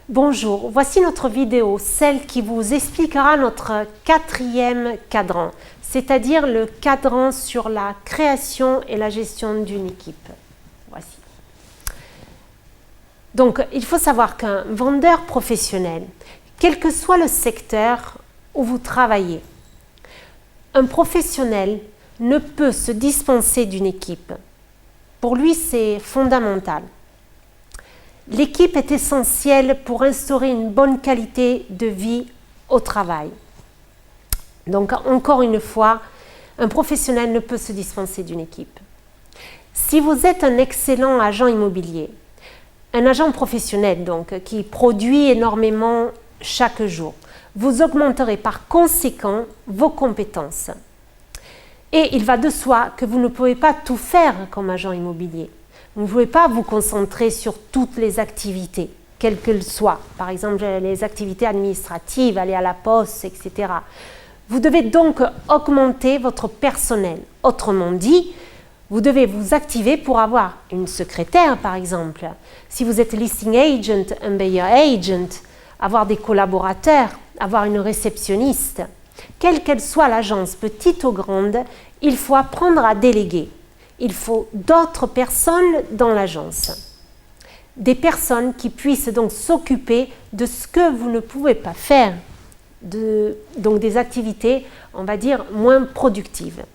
Bonjour, voici notre vidéo, celle qui vous expliquera notre quatrième cadran, c'est-à-dire le cadran sur la création et la gestion d'une équipe. Voici. Donc, il faut savoir qu'un vendeur professionnel, quel que soit le secteur où vous travaillez, un professionnel ne peut se dispenser d'une équipe. Pour lui, c'est fondamental. L'équipe est essentielle pour instaurer une bonne qualité de vie au travail. Donc, encore une fois, un professionnel ne peut se dispenser d'une équipe. Si vous êtes un excellent agent immobilier, un agent professionnel donc, qui produit énormément chaque jour, vous augmenterez par conséquent vos compétences. Et il va de soi que vous ne pouvez pas tout faire comme agent immobilier. Vous ne pouvez pas vous concentrer sur toutes les activités, quelles qu'elles soient. Par exemple, les activités administratives, aller à la poste, etc. Vous devez donc augmenter votre personnel. Autrement dit, vous devez vous activer pour avoir une secrétaire, par exemple. Si vous êtes listing agent, un buyer agent, avoir des collaborateurs, avoir une réceptionniste. Quelle qu'elle soit l'agence, petite ou grande, il faut apprendre à déléguer. Il faut d'autres personnes dans l'agence. Des personnes qui puissent donc s'occuper de ce que vous ne pouvez pas faire. Donc des activités, on va dire, moins productives.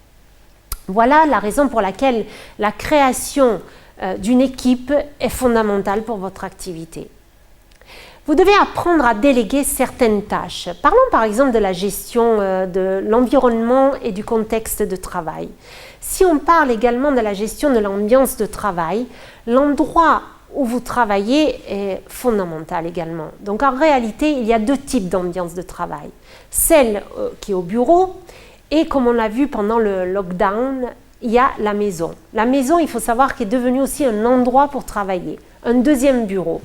Voilà la raison pour laquelle la création d'une équipe est fondamentale pour votre activité. Vous devez apprendre à déléguer certaines tâches. Parlons par exemple de la gestion de l'environnement et du contexte de travail. Si on parle également de la gestion de l'ambiance de travail, l'endroit où vous travaillez est fondamental également. Donc en réalité, il y a deux types d'ambiance de travail. Celle qui est au bureau et comme on l'a vu pendant le lockdown, il y a la maison. La maison, il faut savoir qu'elle est devenue aussi un endroit pour travailler, un deuxième bureau.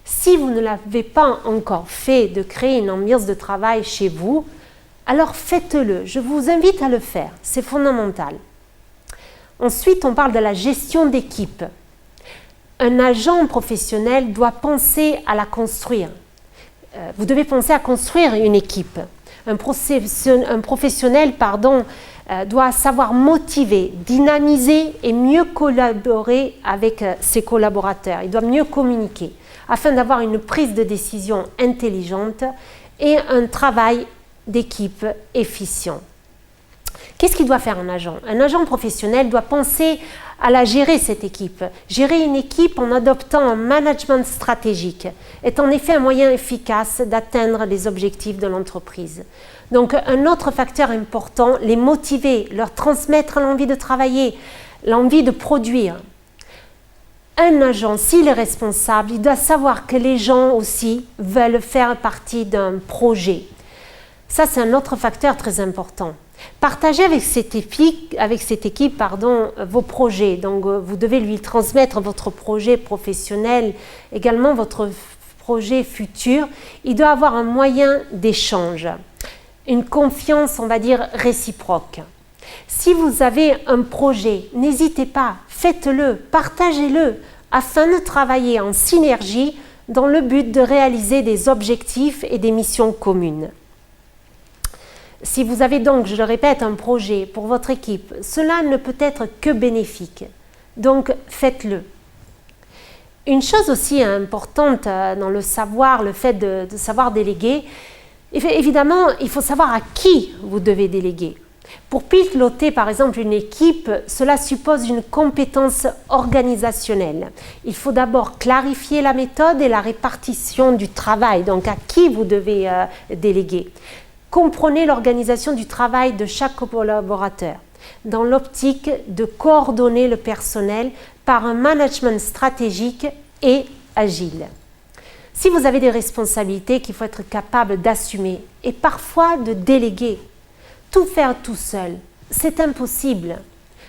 Si vous ne l'avez pas encore fait de créer une ambiance de travail chez vous, alors faites-le. Je vous invite à le faire. C'est fondamental. Ensuite, on parle de la gestion d'équipe. Un agent professionnel doit penser à la construire. Vous devez penser à construire une équipe. Un professionnel, doit savoir motiver, dynamiser et mieux collaborer avec ses collaborateurs. Il doit mieux communiquer afin d'avoir une prise de décision intelligente et un travail d'équipe efficient. Qu'est-ce qu'il doit faire un agent? Un agent professionnel doit penser à la gérer cette équipe. Gérer une équipe en adoptant un management stratégique est en effet un moyen efficace d'atteindre les objectifs de l'entreprise. Donc un autre facteur important, les motiver, leur transmettre l'envie de travailler, l'envie de produire. Un agent, s'il est responsable, il doit savoir que les gens aussi veulent faire partie d'un projet. Ça, c'est un autre facteur très important. Partagez avec cette équipe, vos projets. Donc, vous devez lui transmettre votre projet professionnel, également votre projet futur. Il doit avoir un moyen d'échange, une confiance, on va dire, réciproque. Si vous avez un projet, n'hésitez pas, faites-le, partagez-le, afin de travailler en synergie dans le but de réaliser des objectifs et des missions communes. Si vous avez donc, je le répète, un projet pour votre équipe, cela ne peut être que bénéfique. Donc, faites-le. Une chose aussi importante dans le savoir, le fait de savoir déléguer, évidemment, il faut savoir à qui vous devez déléguer. Pour piloter par exemple une équipe, cela suppose une compétence organisationnelle. Il faut d'abord clarifier la méthode et la répartition du travail, donc à qui vous devez déléguer. Comprenez l'organisation du travail de chaque collaborateur dans l'optique de coordonner le personnel par un management stratégique et agile. Si vous avez des responsabilités qu'il faut être capable d'assumer et parfois de déléguer, tout faire tout seul, c'est impossible.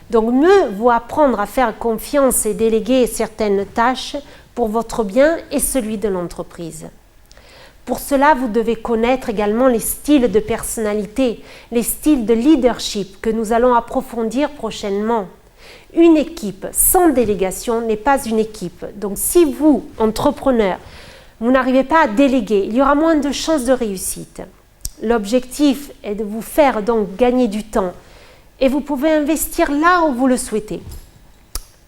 Donc mieux vaut apprendre à faire confiance et déléguer certaines tâches pour votre bien et celui de l'entreprise. Pour cela, vous devez connaître également les styles de personnalité, les styles de leadership que nous allons approfondir prochainement. Une équipe sans délégation n'est pas une équipe. Donc si vous, entrepreneur, vous n'arrivez pas à déléguer, il y aura moins de chances de réussite. L'objectif est de vous faire donc gagner du temps et vous pouvez investir là où vous le souhaitez.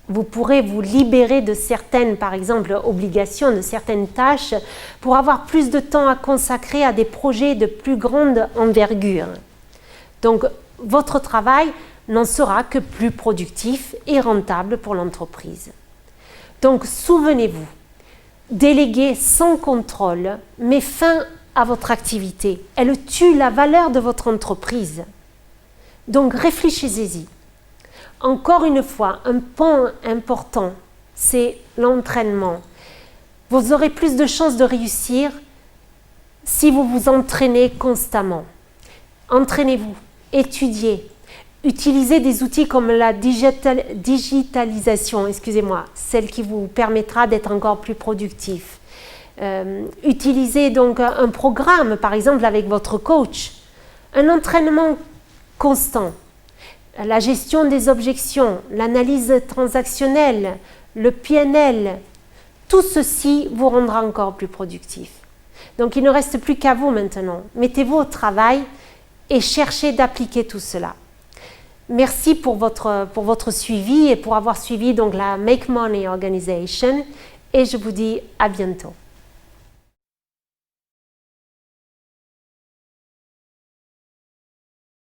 Vous pourrez vous libérer de certaines, par exemple, obligations, de certaines tâches pour avoir plus de temps à consacrer à des projets de plus grande envergure. Donc, votre travail n'en sera que plus productif et rentable pour l'entreprise. Donc, souvenez-vous, déléguer sans contrôle met fin à votre activité. Elle tue la valeur de votre entreprise. Donc, réfléchissez-y. Encore une fois, un point important, c'est l'entraînement. Vous aurez plus de chances de réussir si vous vous entraînez constamment. Entraînez-vous, étudiez, utilisez des outils comme la digitalisation, celle qui vous permettra d'être encore plus productif. Utilisez donc un programme, par exemple avec votre coach, un entraînement constant. La gestion des objections, l'analyse transactionnelle, le PNL, tout ceci vous rendra encore plus productif. Donc il ne reste plus qu'à vous maintenant. Mettez-vous au travail et cherchez d'appliquer tout cela. Merci pour votre suivi et pour avoir suivi donc la Make Money Organization et je vous dis à bientôt.